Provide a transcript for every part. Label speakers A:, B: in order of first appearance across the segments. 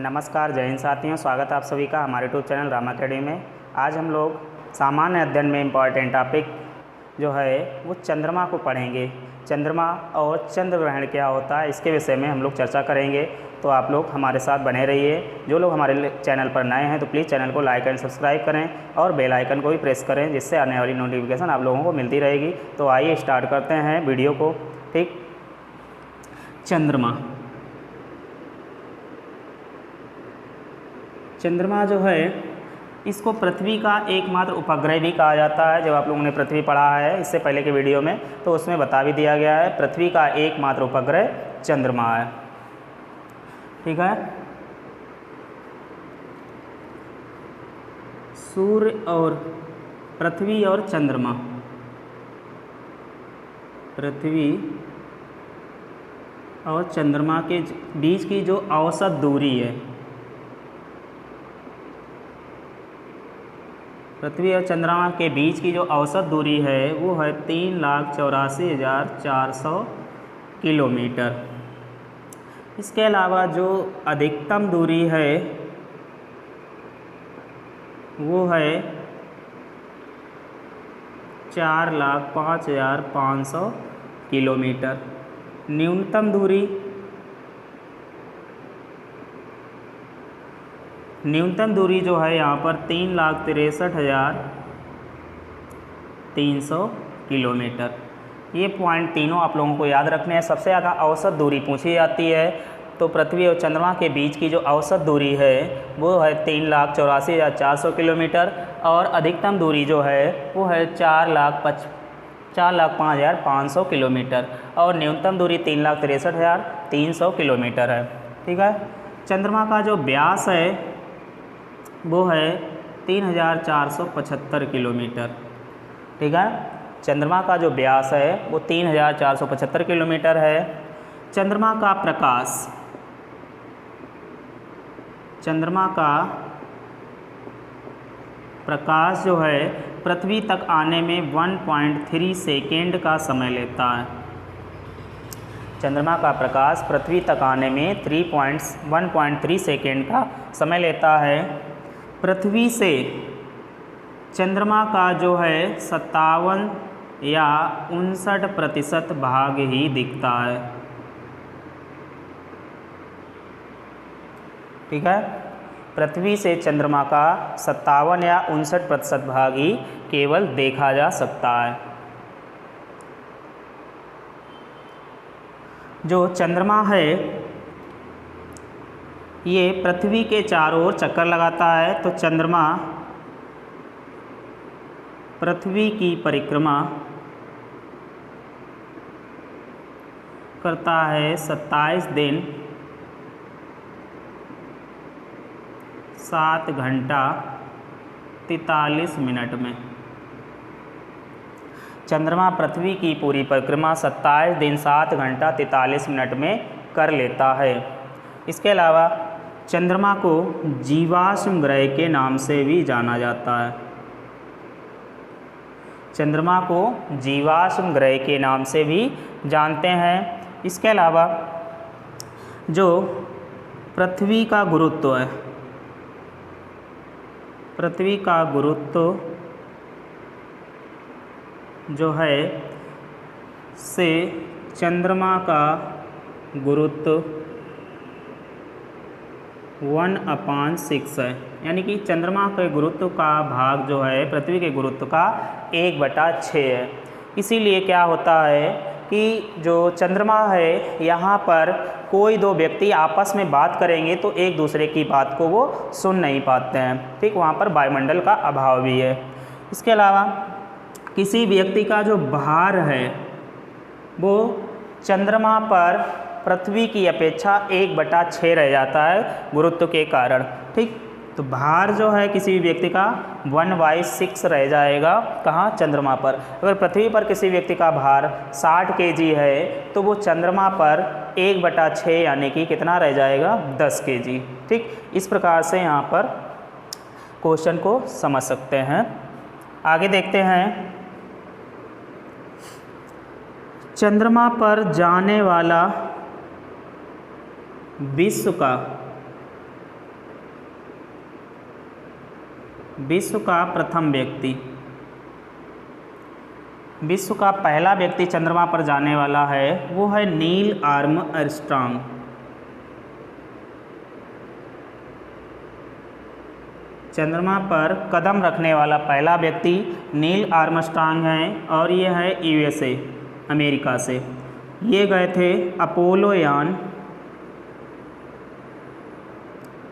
A: नमस्कार, जय हिंद साथियों। स्वागत है आप सभी का हमारे यूट्यूब चैनल रामा अकेडमी में। आज हम लोग सामान्य अध्ययन में इम्पॉर्टेंट टॉपिक जो है वो चंद्रमा को पढ़ेंगे। चंद्रमा और चंद्र ग्रहण क्या होता है इसके विषय में हम लोग चर्चा करेंगे, तो आप लोग हमारे साथ बने रहिए। जो लोग हमारे चैनल पर नए हैं तो प्लीज़ चैनल को लाइक एंड सब्सक्राइब करें और बेल आइकन को भी प्रेस करें, जिससे आने वाली नोटिफिकेशन आप लोगों को मिलती रहेगी। तो आइए स्टार्ट करते हैं वीडियो को। ठीक, चंद्रमा जो है इसको पृथ्वी का एकमात्र उपग्रह भी कहा जाता है। जब आप लोगों ने पृथ्वी पढ़ा है इससे पहले के वीडियो में तो उसमें बता भी दिया गया है, पृथ्वी का एकमात्र उपग्रह चंद्रमा है। ठीक है, सूर्य और पृथ्वी और चंद्रमा, पृथ्वी और चंद्रमा के बीच की जो औसत दूरी है, पृथ्वी और चंद्रमा के बीच की जो औसत दूरी है वो है 3,84,400 किलोमीटर। इसके अलावा जो अधिकतम दूरी है वो है 4,05,500 किलोमीटर। न्यूनतम दूरी जो है यहाँ पर 3,63,300 किलोमीटर। ये पॉइंट तीनों आप लोगों को याद रखने हैं। सबसे ज़्यादा औसत दूरी पूछी जाती है तो पृथ्वी और चंद्रमा के बीच की जो औसत दूरी है वो है 3,84,400 किलोमीटर और अधिकतम दूरी जो है वो है 4,05,500 किलोमीटर और न्यूनतम दूरी 3,63,300 किलोमीटर है। ठीक है, चंद्रमा का जो व्यास है वो है 3,475 किलोमीटर। ठीक है, चंद्रमा का जो व्यास है वो 3,475 किलोमीटर है। चंद्रमा का प्रकाश जो है पृथ्वी तक आने में 1.3 सेकेंड का समय लेता है। चंद्रमा का प्रकाश पृथ्वी तक आने में 1.3 सेकेंड का समय लेता है। पृथ्वी से चंद्रमा का जो है 57 या 59% भाग ही दिखता है। ठीक है, पृथ्वी से चंद्रमा का 57 या 59% भाग ही केवल देखा जा सकता है। जो चंद्रमा है ये पृथ्वी के चारों ओर चक्कर लगाता है, तो चंद्रमा पृथ्वी की परिक्रमा करता है 27 दिन 7 घंटा 43 मिनट में। चंद्रमा पृथ्वी की पूरी परिक्रमा 27 दिन 7 घंटा 43 मिनट में कर लेता है। इसके अलावा चंद्रमा को जीवाश्म ग्रह के नाम से भी जाना जाता है। चंद्रमा को जीवाश्म ग्रह के नाम से भी जानते हैं। इसके अलावा जो पृथ्वी का गुरुत्व है, पृथ्वी का गुरुत्व जो है से चंद्रमा का गुरुत्व 1/6 है, यानी कि चंद्रमा के गुरुत्व का भाग जो है पृथ्वी के गुरुत्व का 1/6 है। इसीलिए क्या होता है कि जो चंद्रमा है यहाँ पर कोई दो व्यक्ति आपस में बात करेंगे तो एक दूसरे की बात को वो सुन नहीं पाते हैं। ठीक, वहाँ पर वायुमंडल का अभाव भी है। इसके अलावा किसी व्यक्ति का जो भार है वो चंद्रमा पर पृथ्वी की अपेक्षा 1/6 रह जाता है गुरुत्व के कारण। ठीक, तो भार जो है किसी भी व्यक्ति का 1/6 रह जाएगा कहाँ, चंद्रमा पर। अगर पृथ्वी पर किसी व्यक्ति का भार 60 kg है तो वो चंद्रमा पर 1/6 यानी कि कितना रह जाएगा, 10 kg। ठीक, इस प्रकार से यहाँ पर क्वेश्चन को समझ सकते हैं। आगे देखते हैं, चंद्रमा पर जाने वाला विश्व का विश्व का प्रथम व्यक्ति, विश्व का पहला व्यक्ति चंद्रमा पर जाने वाला है वो है नील आर्मस्ट्रॉन्ग। चंद्रमा पर कदम रखने वाला पहला व्यक्ति नील आर्मस्ट्रॉन्ग है और ये है यूएसए, अमेरिका से। ये गए थे अपोलो यान,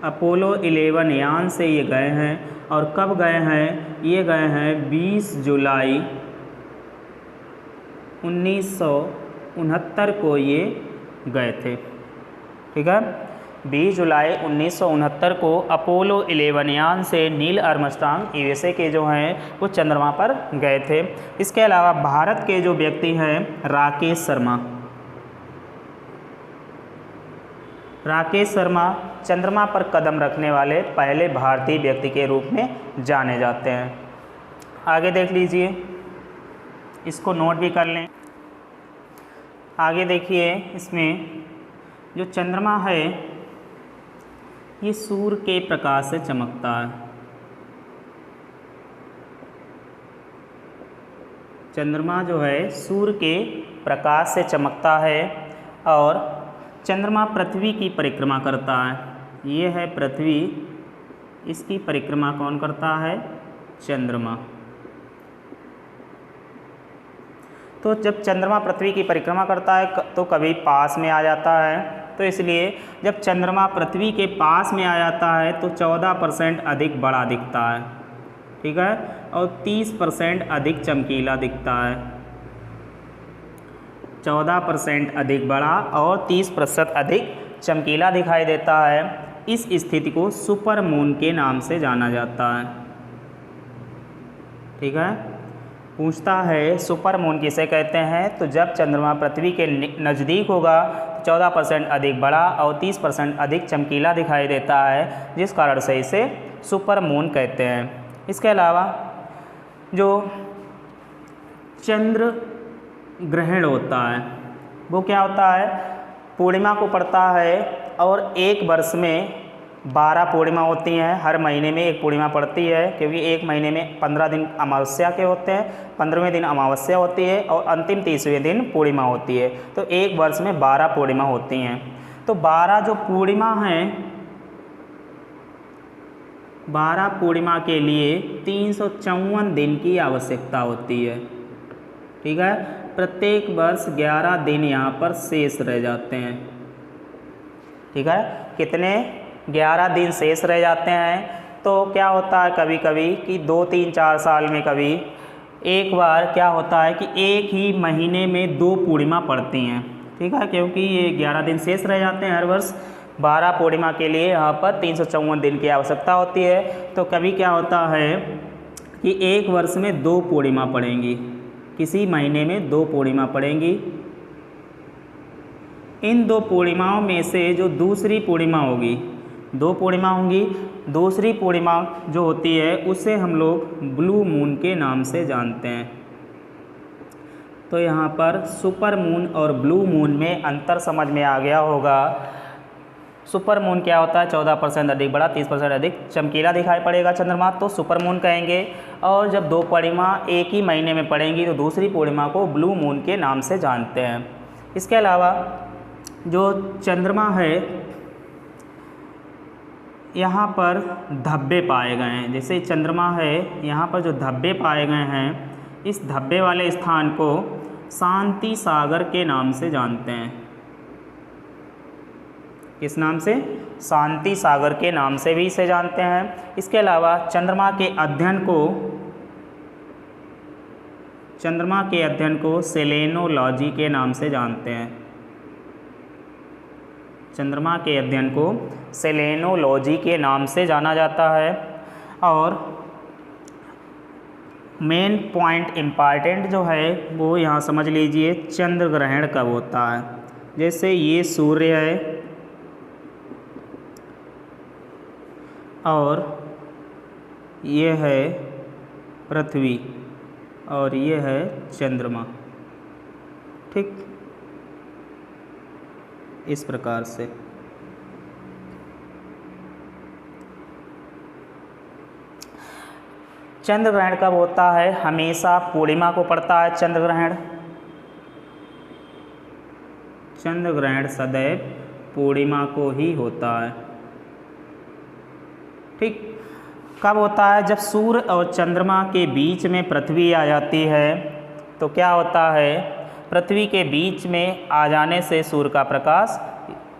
A: अपोलो 11 यान से ये गए हैं। और कब गए हैं? ये गए हैं 20 जुलाई 1969 को ये गए थे। ठीक है, 20 जुलाई 1969 को अपोलो 11 यान से नील आर्मस्ट्रॉन्ग यूएसए के जो हैं वो चंद्रमा पर गए थे। इसके अलावा भारत के जो व्यक्ति हैं राकेश शर्मा, राकेश शर्मा चंद्रमा पर कदम रखने वाले पहले भारतीय व्यक्ति के रूप में जाने जाते हैं। आगे देख लीजिए, इसको नोट भी कर लें। आगे देखिए, इसमें जो चंद्रमा है ये सूर्य के प्रकाश से चमकता है। चंद्रमा जो है सूर्य के प्रकाश से चमकता है और चंद्रमा पृथ्वी की परिक्रमा करता है। ये है पृथ्वी, इसकी परिक्रमा कौन करता है? चंद्रमा। तो जब चंद्रमा पृथ्वी की परिक्रमा करता है तो कभी पास में आ जाता है, तो इसलिए जब चंद्रमा पृथ्वी के पास में आ जाता है तो 14% अधिक बड़ा दिखता है। ठीक है, और 30% अधिक चमकीला दिखता है। 14% अधिक बड़ा और 30% अधिक चमकीला दिखाई देता है। इस स्थिति को सुपर मून के नाम से जाना जाता है। ठीक है, पूछता है सुपर मून किसे कहते हैं? तो जब चंद्रमा पृथ्वी के नज़दीक होगा तो 14% अधिक बड़ा और 30% अधिक चमकीला दिखाई देता है, जिस कारण से इसे सुपर मून कहते हैं। इसके अलावा जो चंद्र ग्रहण होता है वो क्या होता है? पूर्णिमा को पड़ता है और एक वर्ष में 12 पूर्णिमा होती हैं। हर महीने में एक पूर्णिमा पड़ती है, क्योंकि एक महीने में 15 दिन अमावस्या के होते हैं। 15वें दिन अमावस्या होती है और अंतिम 30वें दिन पूर्णिमा होती है। तो एक वर्ष में 12 पूर्णिमा होती हैं। तो 12 जो पूर्णिमा हैं, 12 पूर्णिमा के लिए 354 दिन की आवश्यकता होती है। ठीक है, प्रत्येक वर्ष 11 दिन यहाँ पर शेष रह जाते हैं। ठीक है, कितने? 11 दिन शेष रह जाते हैं। तो क्या होता है कभी कभी कि 2, 3, 4 साल में कभी एक बार क्या होता है कि एक ही महीने में 2 पूर्णिमा पड़ती हैं। ठीक है, क्योंकि ये 11 दिन शेष रह जाते हैं हर वर्ष। 12 पूर्णिमा के लिए यहाँ पर 354 दिन की आवश्यकता होती है। तो कभी क्या होता है कि एक वर्ष में 2 पूर्णिमा पड़ेंगी, किसी महीने में 2 पूर्णिमा पड़ेंगी। इन 2 पूर्णिमाओं में से जो दूसरी पूर्णिमा होगी, 2 पूर्णिमा होंगी, दूसरी पूर्णिमा जो होती है उसे हम लोग ब्लू मून के नाम से जानते हैं। तो यहाँ पर सुपर मून और ब्लू मून में अंतर समझ में आ गया होगा। सुपर मून क्या होता है? 14% अधिक बड़ा, 30% अधिक चमकीला दिखाई पड़ेगा चंद्रमा, तो सुपर मून कहेंगे। और जब 2 पूर्णिमा एक ही महीने में पड़ेंगी तो दूसरी पूर्णिमा को ब्लू मून के नाम से जानते हैं। इसके अलावा जो चंद्रमा है यहाँ पर धब्बे पाए गए हैं। जैसे चंद्रमा है, यहाँ पर जो धब्बे पाए गए हैं, इस धब्बे वाले स्थान को शांति सागर के नाम से जानते हैं। किस नाम से? शांति सागर के नाम से भी इसे जानते हैं। इसके अलावा चंद्रमा के अध्ययन को सेलेनोलॉजी के नाम से जानते हैं। चंद्रमा के अध्ययन को सेलेनोलॉजी के नाम से जाना जाता है। और मेन पॉइंट इम्पॉर्टेंट जो है वो यहाँ समझ लीजिए, चंद्र ग्रहण कब होता है। जैसे ये सूर्य है और ये है पृथ्वी और ये है चंद्रमा। ठीक, इस प्रकार से। चंद्र ग्रहण कब होता है? हमेशा पूर्णिमा को पड़ता है चंद्र ग्रहण। चंद्र ग्रहण सदैव पूर्णिमा को ही होता है। ठीक, कब होता है? जब सूर्य और चंद्रमा के बीच में पृथ्वी आ जाती है तो क्या होता है? पृथ्वी के बीच में आ जाने से सूर्य का प्रकाश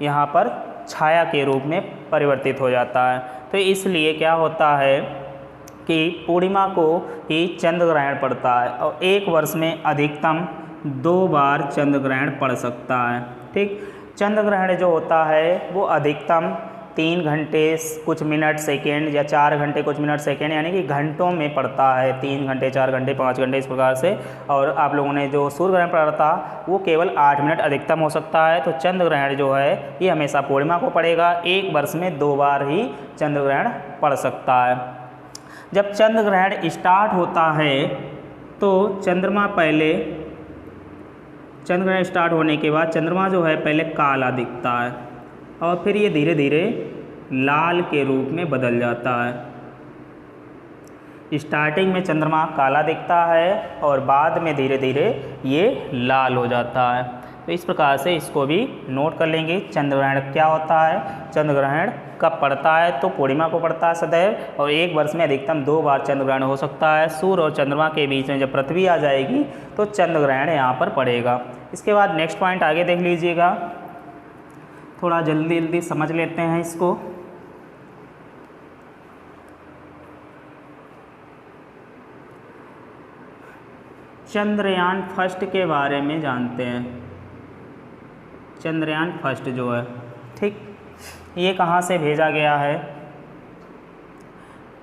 A: यहाँ पर छाया के रूप में परिवर्तित हो जाता है। तो इसलिए क्या होता है कि पूर्णिमा को ही चंद्र ग्रहण पड़ता है और एक वर्ष में अधिकतम 2 बार चंद्र ग्रहण पड़ सकता है। ठीक, चंद्र ग्रहण जो होता है वो अधिकतम 3 घंटे कुछ मिनट सेकेंड या 4 घंटे कुछ मिनट सेकेंड यानी कि घंटों में पड़ता है। 3 घंटे 4 घंटे 5 घंटे इस प्रकार से। और आप लोगों ने जो सूर्य ग्रहण पड़ा था वो केवल 8 मिनट अधिकतम हो सकता है। तो चंद्र ग्रहण जो है ये हमेशा पूर्णिमा को पड़ेगा। एक वर्ष में 2 बार ही चंद्र ग्रहण पड़ सकता है। जब चंद्र ग्रहण स्टार्ट होता है तो चंद्रमा पहले, चंद्र ग्रहण स्टार्ट होने के बाद चंद्रमा जो है पहले काला दिखता है और फिर ये धीरे धीरे लाल के रूप में बदल जाता है। स्टार्टिंग में चंद्रमा काला दिखता है और बाद में धीरे धीरे ये लाल हो जाता है। तो इस प्रकार से इसको भी नोट कर लेंगे। चंद्र ग्रहण क्या होता है? चंद्र ग्रहण कब पड़ता है? तो पूर्णिमा को पड़ता है सदैव और एक वर्ष में अधिकतम 2 बार चंद्र ग्रहण हो सकता है। सूर्य और चंद्रमा के बीच में जब पृथ्वी आ जाएगी तो चंद्र ग्रहण यहाँ पर पड़ेगा। इसके बाद नेक्स्ट पॉइंट आगे देख लीजिएगा, थोड़ा जल्दी जल्दी समझ लेते हैं इसको। चंद्रयान फर्स्ट के बारे में जानते हैं। चंद्रयान फर्स्ट जो है, ठीक, ये कहाँ से भेजा गया है?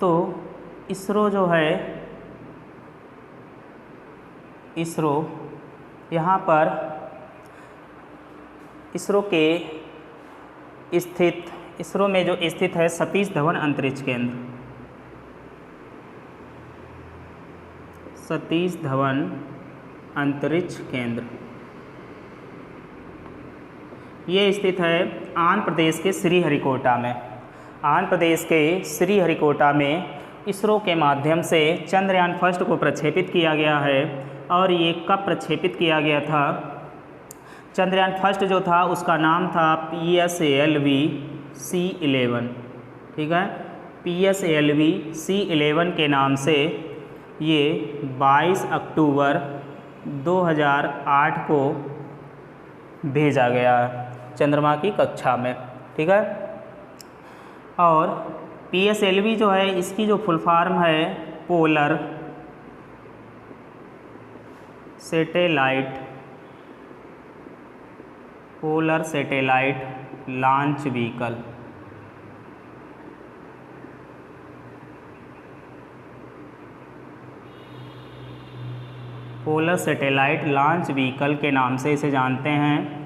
A: तो इसरो जो है, इसरो यहाँ पर इसरो के स्थित, इसरो में जो स्थित है सतीश धवन अंतरिक्ष केंद्र, सतीश धवन अंतरिक्ष केंद्र, ये स्थित है आंध्र प्रदेश के श्रीहरिकोटा में। आंध्र प्रदेश के श्रीहरिकोटा में इसरो के माध्यम से चंद्रयान फर्स्ट को प्रक्षेपित किया गया है। और ये कब प्रक्षेपित किया गया था? चंद्रयान फर्स्ट जो था उसका नाम था PSLV-C11, ठीक है, PSLV-C11 के नाम से ये 22 अक्टूबर 2008 को भेजा गया चंद्रमा की कक्षा में, ठीक है। और PSLV जो है इसकी जो फुल फॉर्म है polar satellite launch vehicle, polar satellite launch vehicle के नाम से इसे जानते हैं।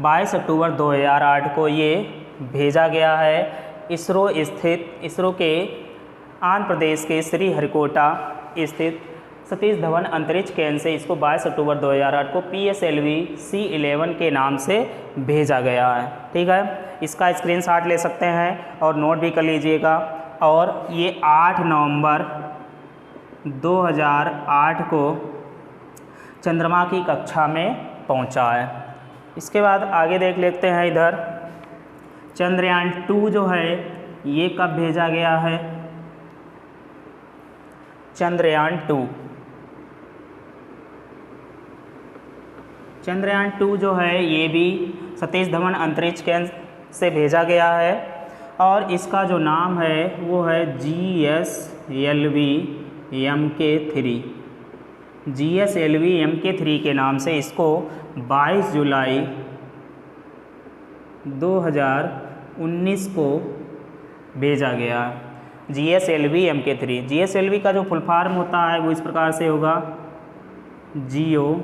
A: 22 अक्टूबर 2008 को ये भेजा गया है। इसरो के आंध्र प्रदेश के श्रीहरिकोटा स्थित सतीश धवन अंतरिक्ष केंद्र से इसको 22 अक्टूबर 2008 को PSLV-C11 के नाम से भेजा गया है, ठीक है। इसका स्क्रीनशॉट ले सकते हैं और नोट भी कर लीजिएगा। और ये 8 नवंबर 2008 को चंद्रमा की कक्षा में पहुंचा है। इसके बाद आगे देख लेते हैं, इधर चंद्रयान 2 जो है ये कब भेजा गया है? चंद्रयान 2 जो है ये भी सतीश धवन अंतरिक्ष केंद्र से भेजा गया है और इसका जो नाम है वो है GSLV-MK3 के नाम से इसको 22 जुलाई 2019 को भेजा गया। GSLV-MK3, GSLV का जो फुल फॉर्म होता है वो इस प्रकार से होगा, जियो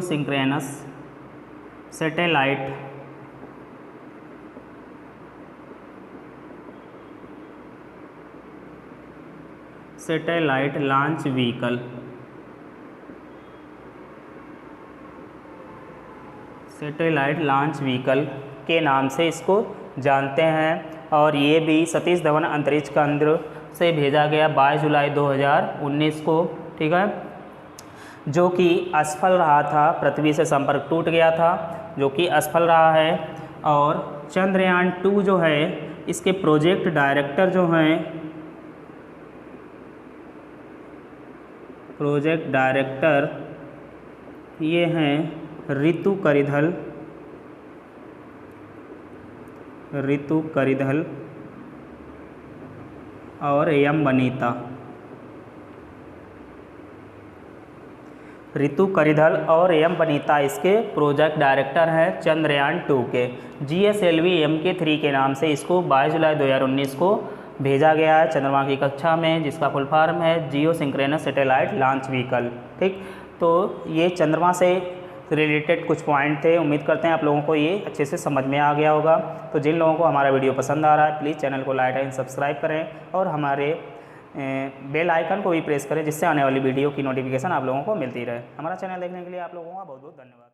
A: सिंक्रेनस satellite launch vehicle, satellite launch vehicle के नाम से इसको जानते हैं। और ये भी सतीश धवन अंतरिक्ष केंद्र से भेजा गया 22 जुलाई 2019 को, ठीक है, जो कि असफल रहा था, पृथ्वी से संपर्क टूट गया था, जो कि असफल रहा है। और चंद्रयान 2 जो है इसके प्रोजेक्ट डायरेक्टर जो हैं, प्रोजेक्ट डायरेक्टर ये हैं रितु करिधल और एम वनीता। रितु करिधल और एम वनीता इसके प्रोजेक्ट डायरेक्टर हैं चंद्रयान 2 के। GSLV Mk3 के नाम से इसको 22 जुलाई 2019 को भेजा गया है चंद्रमा की कक्षा में, जिसका फुल फॉर्म है जियो सिंक्रोनस सैटेलाइट लॉन्च व्हीकल। ठीक, तो ये चंद्रमा से रिलेटेड कुछ पॉइंट थे। उम्मीद करते हैं आप लोगों को ये अच्छे से समझ में आ गया होगा। तो जिन लोगों को हमारा वीडियो पसंद आ रहा है प्लीज़ चैनल को लाइक एंड सब्सक्राइब करें और हमारे बेल आइकन को भी प्रेस करें, जिससे आने वाली वीडियो की नोटिफिकेशन आप लोगों को मिलती रहे। हमारा चैनल देखने के लिए आप लोगों का बहुत बहुत धन्यवाद।